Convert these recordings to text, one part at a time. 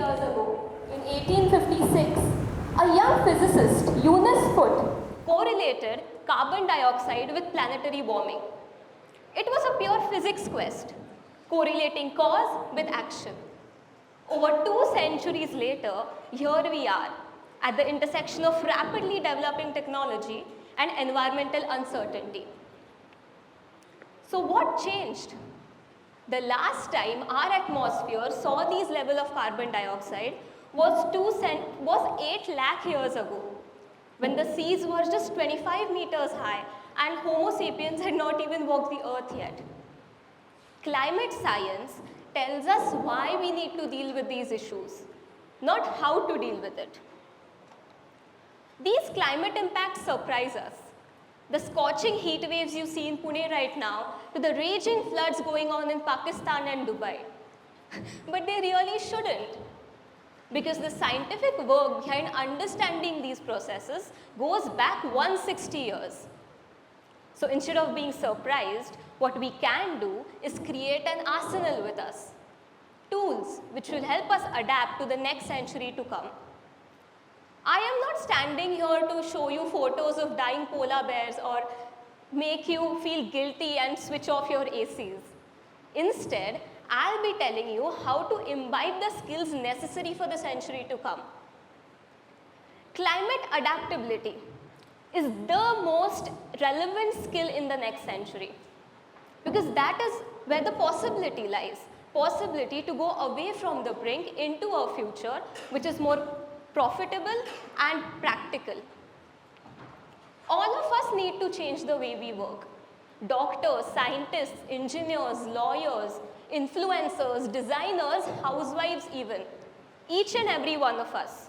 years ago, in 1856, a young physicist, Eunice Foote, correlated carbon dioxide with planetary warming. It was a pure physics quest, correlating cause with action. Over 2 centuries later, here we are, at the intersection of rapidly developing technology and environmental uncertainty. So what changed? The last time our atmosphere saw these levels of carbon dioxide was 8 lakh years ago, when the seas were just 25 meters high and Homo sapiens had not even walked the earth yet. Climate science tells us why we need to deal with these issues, not how to deal with it. These climate impacts surprise us. The scorching heat waves you see in Pune right now, to the raging floods going on in Pakistan and Dubai. But they really shouldn't, because the scientific work behind understanding these processes goes back 160 years. So instead of being surprised, what we can do is create an arsenal with us, tools which will help us adapt to the next century to come. I am not standing here to show you photos of dying polar bears or make you feel guilty and switch off your ACs. Instead, I'll be telling you how to imbibe the skills necessary for the century to come. Climate adaptability is the most relevant skill in the next century, because that is where the possibility lies. Possibility to go away from the brink into a future which is more profitable and practical. All of us need to change the way we work. Doctors, scientists, engineers, lawyers, influencers, designers, housewives even. Each and every one of us.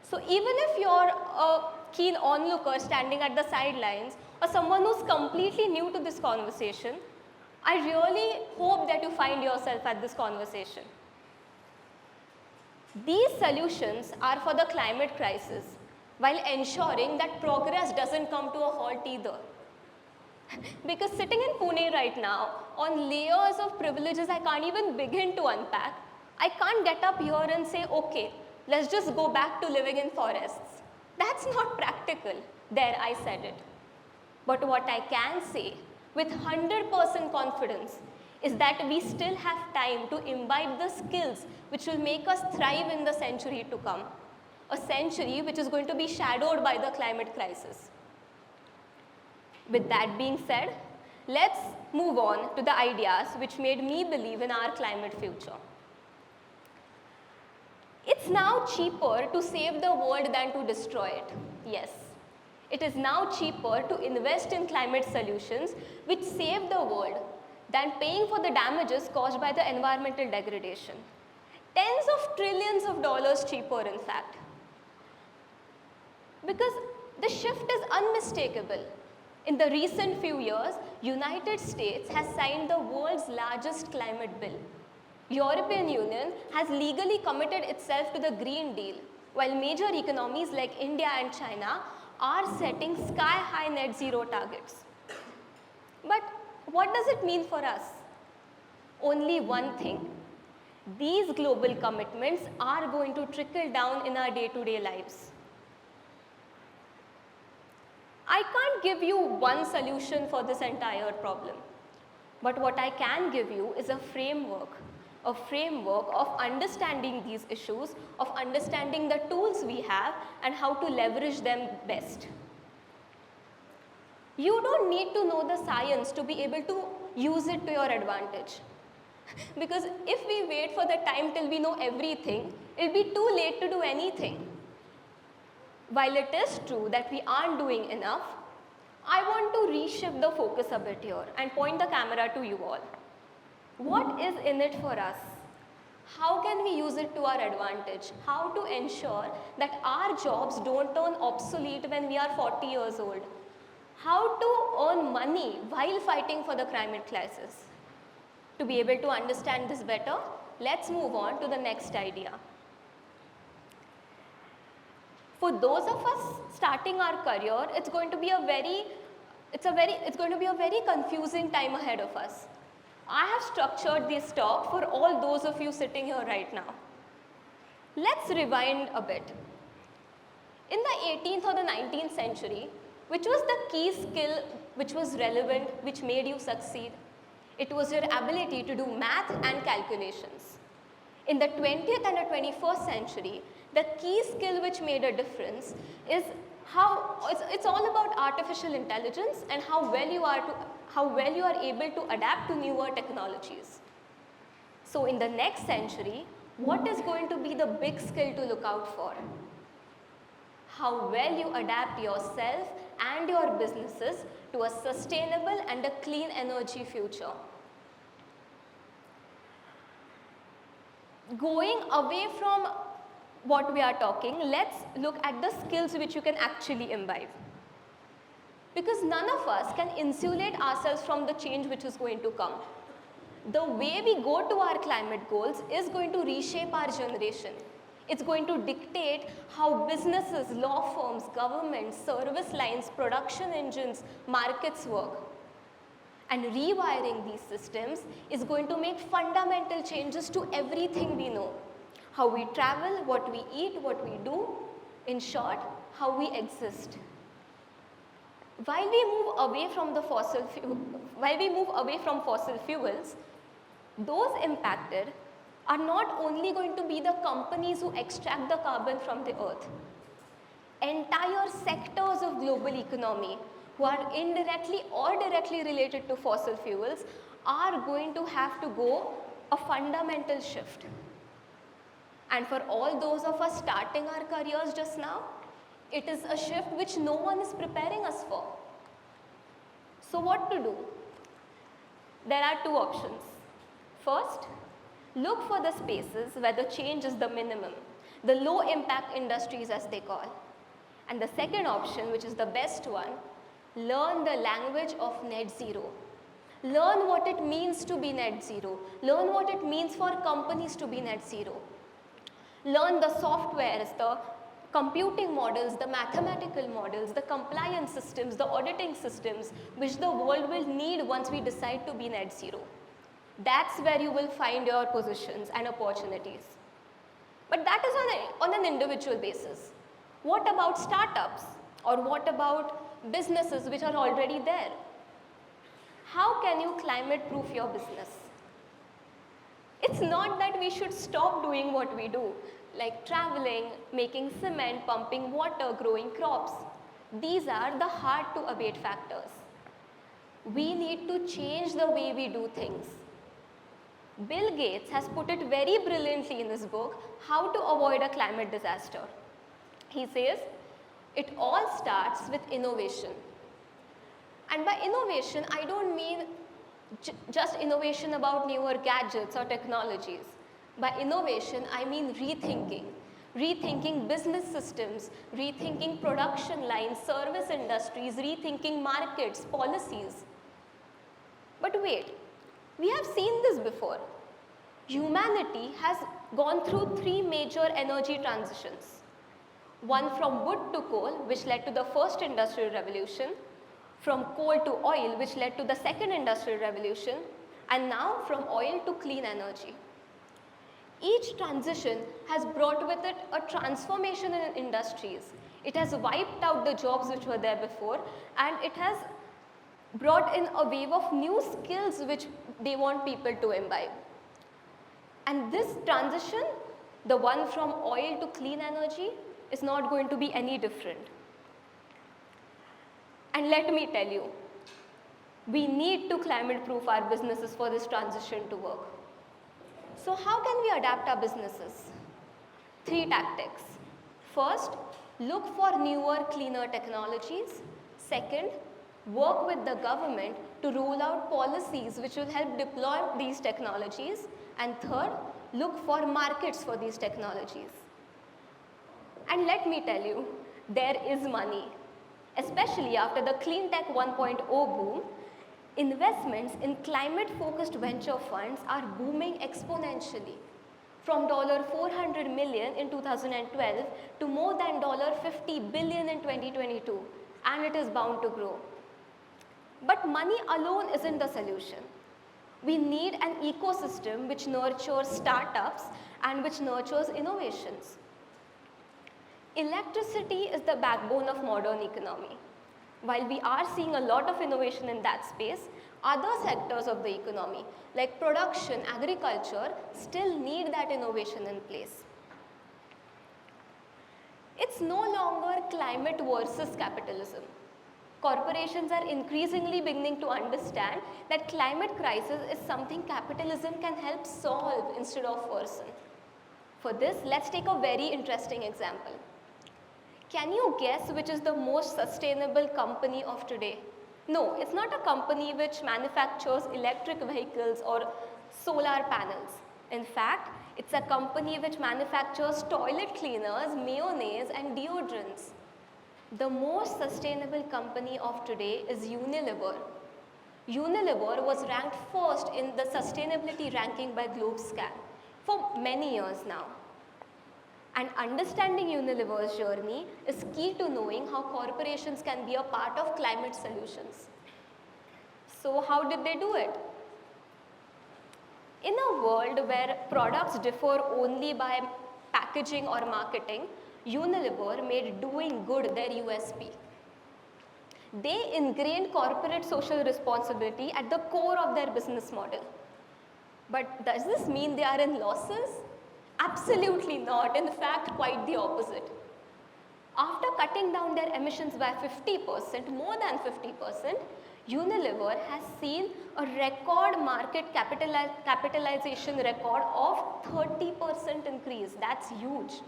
So even if you're a keen onlooker standing at the sidelines or someone who's completely new to this conversation, I really hope that you find yourself at this conversation. These solutions are for the climate crisis, while ensuring that progress doesn't come to a halt either. Because sitting in Pune right now, on layers of privileges I can't even begin to unpack, I can't get up here and say, okay, let's just go back to living in forests. That's not practical. There, I said it. But what I can say with 100% confidence is that we still have time to imbibe the skills which will make us thrive in the century to come. A century which is going to be shadowed by the climate crisis. With that being said, let's move on to the ideas which made me believe in our climate future. It's now cheaper to save the world than to destroy it. Yes. It is now cheaper to invest in climate solutions which save the world than paying for the damages caused by the environmental degradation. Tens of trillions of dollars cheaper, in fact. Because the shift is unmistakable. In the recent few years, United States has signed the world's largest climate bill. European Union has legally committed itself to the Green Deal, while major economies like India and China are setting sky-high net zero targets. But what does it mean for us? Only one thing. These global commitments are going to trickle down in our day-to-day lives. I can't give you one solution for this entire problem. But what I can give you is a framework of understanding these issues, of understanding the tools we have and how to leverage them best. You don't need to know the science to be able to use it to your advantage. Because if we wait for the time till we know everything, it'll be too late to do anything. While it is true that we aren't doing enough, I want to reshift the focus a bit here and point the camera to you all. What is in it for us? How can we use it to our advantage? How to ensure that our jobs don't turn obsolete when we are 40 years old? How to earn money while fighting for the climate crisis? To be able to understand this better, let's move on to the next idea. For those of us starting our career, it's going to be a very confusing time ahead of us. I have structured this talk for all those of you sitting here right now. Let's rewind a bit. In the 18th or the 19th century, which was the key skill which was relevant, which made you succeed? It was your ability to do math and calculations. In the 20th and the 21st century, the key skill which made a difference is it's all about artificial intelligence and how well you are able to adapt to newer technologies. So in the next century, what is going to be the big skill to look out for? How well you adapt yourself and your businesses to a sustainable and a clean energy future. Going away from what we are talking, let's look at the skills which you can actually imbibe. Because none of us can insulate ourselves from the change which is going to come. The way we go to our climate goals is going to reshape our generation. It's going to dictate how businesses, law firms, governments, service lines, production engines, markets work. And rewiring these systems is going to make fundamental changes to everything we know. How we travel, what we eat, what we do, in short, how we exist. While we move away from fossil fuels, those impacted are not only going to be the companies who extract the carbon from the earth. Entire sectors of global economy who are indirectly or directly related to fossil fuels are going to have to go a fundamental shift. And for all those of us starting our careers just now, it is a shift which no one is preparing us for. So what to do? There are two options. First, look for the spaces where the change is the minimum, the low impact industries as they call. And the second option, which is the best one, learn the language of net zero. Learn what it means to be net zero. Learn what it means for companies to be net zero. Learn the softwares, the computing models, the mathematical models, the compliance systems, the auditing systems, which the world will need once we decide to be net zero. That's where you will find your positions and opportunities. But that is on an individual basis. What about startups? Or what about businesses which are already there? How can you climate-proof your business? It's not that we should stop doing what we do, like traveling, making cement, pumping water, growing crops. These are the hard-to-abate factors. We need to change the way we do things. Bill Gates has put it very brilliantly in his book, How to Avoid a Climate Disaster. He says, it all starts with innovation. And by innovation, I don't mean just innovation about newer gadgets or technologies. By innovation, I mean rethinking. Rethinking business systems, rethinking production lines, service industries, rethinking markets, policies. But wait, we have seen this before. Humanity has gone through three major energy transitions. One from wood to coal, which led to the first industrial revolution, from coal to oil, which led to the second industrial revolution, and now from oil to clean energy. Each transition has brought with it a transformation in industries. It has wiped out the jobs which were there before, and it has brought in a wave of new skills which they want people to imbibe. And this transition, the one from oil to clean energy, is not going to be any different. And let me tell you, we need to climate-proof our businesses for this transition to work. So how can we adapt our businesses? 3 tactics. First, look for newer, cleaner technologies. Second, work with the government to roll out policies which will help deploy these technologies. And third, look for markets for these technologies. And let me tell you, there is money. Especially after the Clean Tech 1.0 boom, investments in climate-focused venture funds are booming exponentially. From $400 million in 2012 to more than $50 billion in 2022, and it is bound to grow. But money alone isn't the solution. We need an ecosystem which nurtures startups and which nurtures innovations. Electricity is the backbone of modern economy. While we are seeing a lot of innovation in that space, other sectors of the economy like production, agriculture still need that innovation in place. It's no longer climate versus capitalism. Corporations are increasingly beginning to understand that climate crisis is something capitalism can help solve instead of worsen. For this, let's take a very interesting example. Can you guess which is the most sustainable company of today? No, it's not a company which manufactures electric vehicles or solar panels. In fact, it's a company which manufactures toilet cleaners, mayonnaise and deodorants. The most sustainable company of today is Unilever. Unilever was ranked first in the sustainability ranking by Globescan for many years now. And understanding Unilever's journey is key to knowing how corporations can be a part of climate solutions. So how did they do it? In a world where products differ only by packaging or marketing, Unilever made doing good their USP. They ingrained corporate social responsibility at the core of their business model. But does this mean they are in losses? Absolutely not. In fact, quite the opposite. After cutting down their emissions by 50%, more than 50%, Unilever has seen a record market capitalization record of 30% increase. That's huge.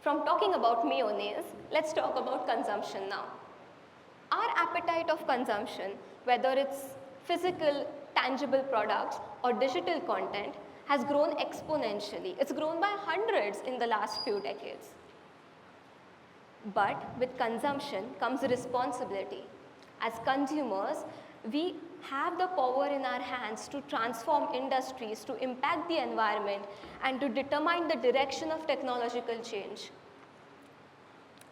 From talking about mayonnaise, let's talk about consumption now. Our appetite of consumption, whether it's physical, tangible products or digital content, has grown exponentially. It's grown by hundreds in the last few decades. But with consumption comes responsibility. As consumers, we have the power in our hands to transform industries, to impact the environment, and to determine the direction of technological change.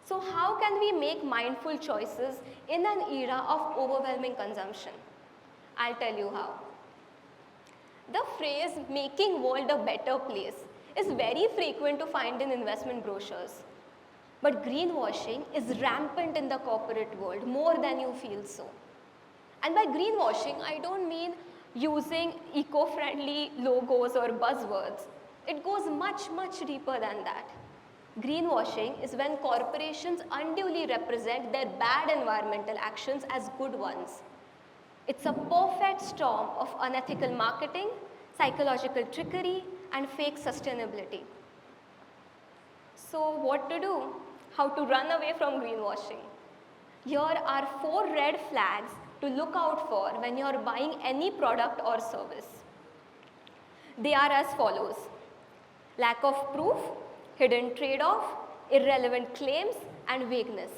So how can we make mindful choices in an era of overwhelming consumption? I'll tell you how. The phrase "making world a better place" is very frequent to find in investment brochures. But greenwashing is rampant in the corporate world, more than you feel so. And by greenwashing, I don't mean using eco-friendly logos or buzzwords. It goes much, much deeper than that. Greenwashing is when corporations unduly represent their bad environmental actions as good ones. It's a perfect storm of unethical marketing, psychological trickery, and fake sustainability. So what to do? How to run away from greenwashing? Here are 4 red flags to look out for when you are buying any product or service. They are as follows: lack of proof, hidden trade-off, irrelevant claims, and vagueness.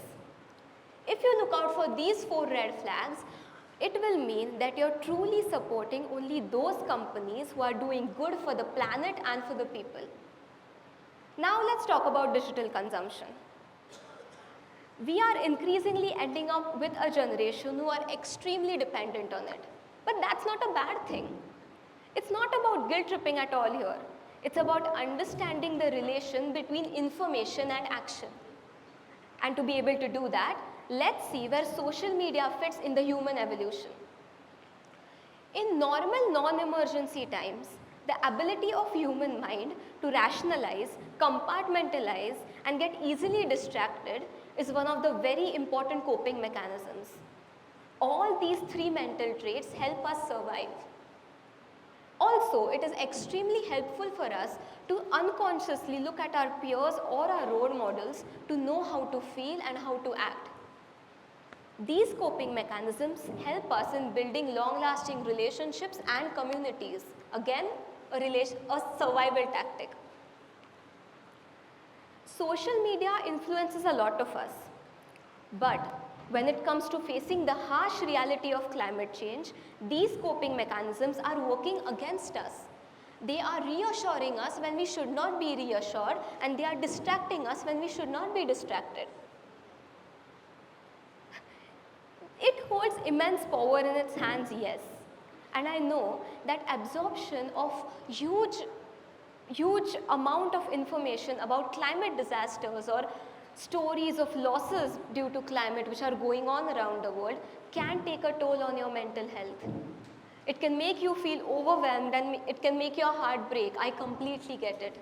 If you look out for these 4 red flags, it will mean that you're truly supporting only those companies who are doing good for the planet and for the people. Now let's talk about digital consumption. We are increasingly ending up with a generation who are extremely dependent on it. But that's not a bad thing. It's not about guilt tripping at all here. It's about understanding the relation between information and action. And to be able to do that, let's see where social media fits in the human evolution. In normal non-emergency times, the ability of human mind to rationalize, compartmentalize, and get easily distracted is one of the very important coping mechanisms. All these 3 mental traits help us survive. Also, it is extremely helpful for us to unconsciously look at our peers or our role models to know how to feel and how to act. These coping mechanisms help us in building long-lasting relationships and communities. Again, a survival tactic. Social media influences a lot of us, but when it comes to facing the harsh reality of climate change, these coping mechanisms are working against us. They are reassuring us when we should not be reassured, and they are distracting us when we should not be distracted. It holds immense power in its hands, yes, And I know that absorption of huge amount of information about climate disasters or stories of losses due to climate which are going on around the world can take a toll on your mental health. It can make you feel overwhelmed and it can make your heart break. I completely get it.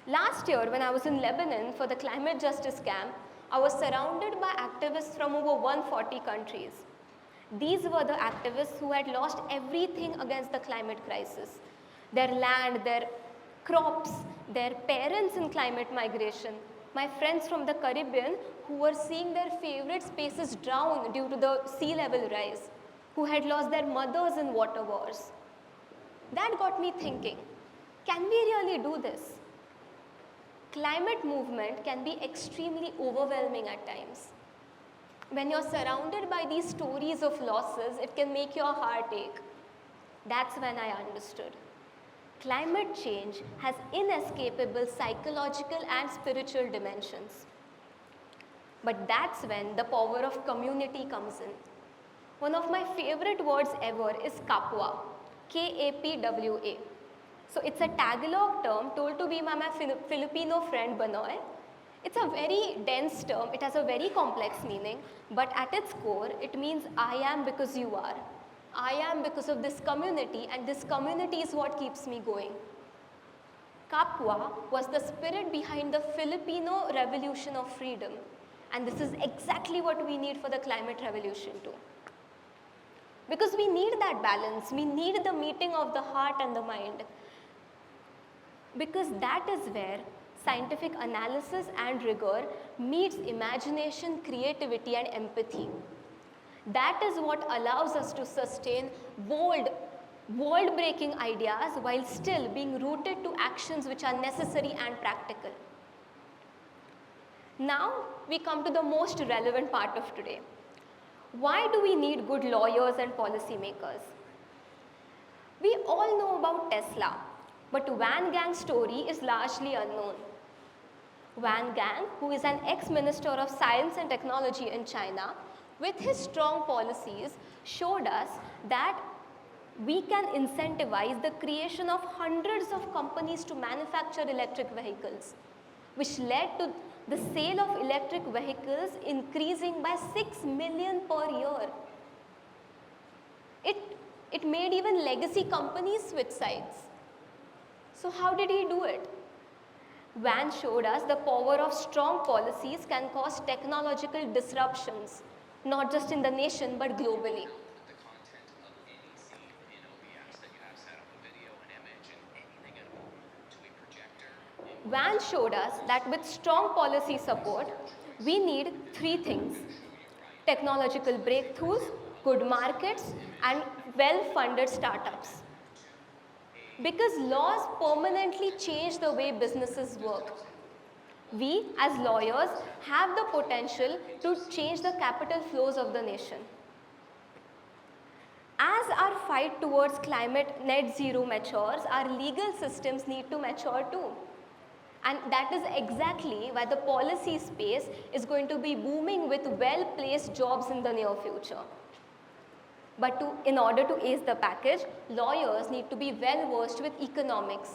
Last year when I was in Lebanon for the climate justice camp, I was surrounded by activists from over 140 countries. These were the activists who had lost everything against the climate crisis. Their land, their crops, their parents in climate migration, my friends from the Caribbean who were seeing their favorite spaces drown due to the sea level rise, who had lost their mothers in water wars. That got me thinking, can we really do this? Climate movement can be extremely overwhelming at times. When you're surrounded by these stories of losses, it can make your heart ache. That's when I understood. Climate change has inescapable psychological and spiritual dimensions. But that's when the power of community comes in. One of my favorite words ever is kapwa, K-A-P-W-A. So it's a Tagalog term told to me by my Filipino friend Banoy. It's a very dense term, it has a very complex meaning, but at its core, it means I am because you are. I am because of this community, and this community is what keeps me going. Kapwa was the spirit behind the Filipino Revolution of Freedom, and this is exactly what we need for the climate revolution too. Because we need that balance, we need the meeting of the heart and the mind. Because that is where scientific analysis and rigor meets imagination, creativity and empathy. That is what allows us to sustain bold, world-breaking ideas while still being rooted to actions which are necessary and practical. Now we come to the most relevant part of today. Why do we need good lawyers and policymakers? We all know about Tesla, but Van Gang's story is largely unknown. Van Gang, who is an ex-minister of science and technology in China, with his strong policies showed us that we can incentivize the creation of hundreds of companies to manufacture electric vehicles, which led to the sale of electric vehicles increasing by 6 million per year. It made even legacy companies switch sides. So how did he do it? Van showed us the power of strong policies can cause technological disruptions, not just in the nation but globally. Van showed us that with strong policy support, we need 3 things: technological breakthroughs, good markets, and well-funded startups. Because laws permanently change the way businesses work. We, as lawyers, have the potential to change the capital flows of the nation. As our fight towards climate net zero matures, our legal systems need to mature too. And that is exactly why the policy space is going to be booming with well-placed jobs in the near future. But in order to ace the package, lawyers need to be well-versed with economics.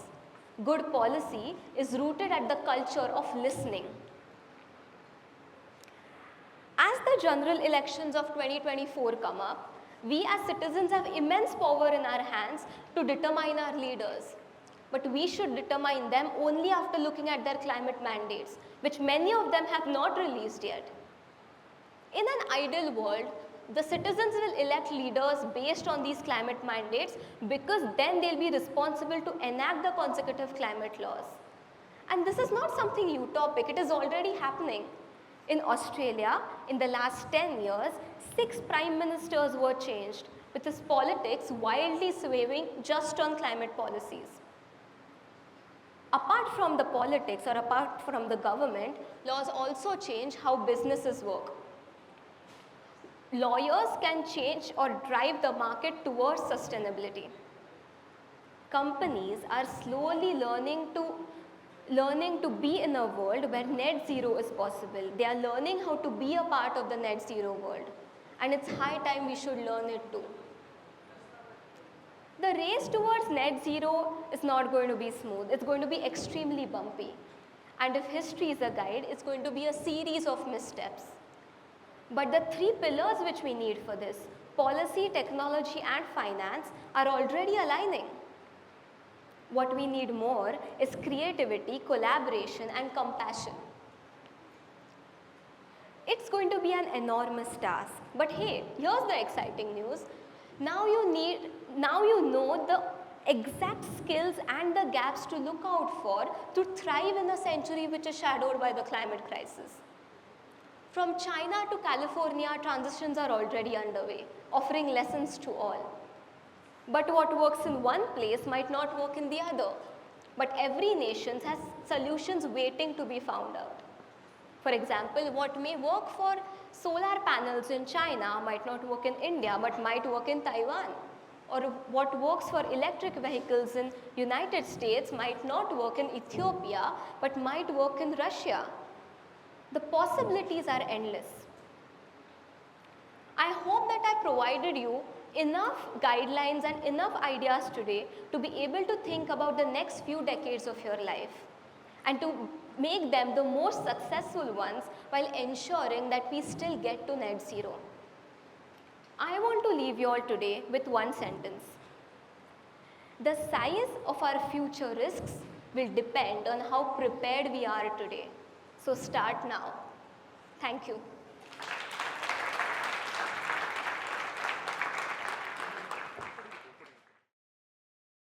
Good policy is rooted at the culture of listening. As the general elections of 2024 come up, we as citizens have immense power in our hands to determine our leaders. But we should determine them only after looking at their climate mandates, which many of them have not released yet. In an ideal world, the citizens will elect leaders based on these climate mandates because then they'll be responsible to enact the consecutive climate laws. And this is not something utopic, it is already happening. In Australia, in the last 10 years, 6 prime ministers were changed, with his politics wildly swaying just on climate policies. Apart from the politics or apart from the government, laws also change how businesses work. Lawyers can change or drive the market towards sustainability. Companies are slowly learning to be in a world where net zero is possible. They are learning how to be a part of the net zero world. And it's high time we should learn it too. The race towards net zero is not going to be smooth. It's going to be extremely bumpy. And if history is a guide, it's going to be a series of missteps. But the three pillars which we need for this, policy, technology and finance, are already aligning. What we need more is creativity, collaboration and compassion. It's going to be an enormous task. But hey, here's the exciting news. Now you know the exact skills and the gaps to look out for to thrive in a century which is shadowed by the climate crisis. From China to California, transitions are already underway, offering lessons to all. But what works in one place might not work in the other. But every nation has solutions waiting to be found out. For example, what may work for solar panels in China might not work in India, but might work in Taiwan. Or what works for electric vehicles in United States might not work in Ethiopia, but might work in Russia. The possibilities are endless. I hope that I provided you enough guidelines and enough ideas today to be able to think about the next few decades of your life and to make them the most successful ones while ensuring that we still get to net zero. I want to leave you all today with one sentence. The size of our future risks will depend on how prepared we are today. So start now. Thank you.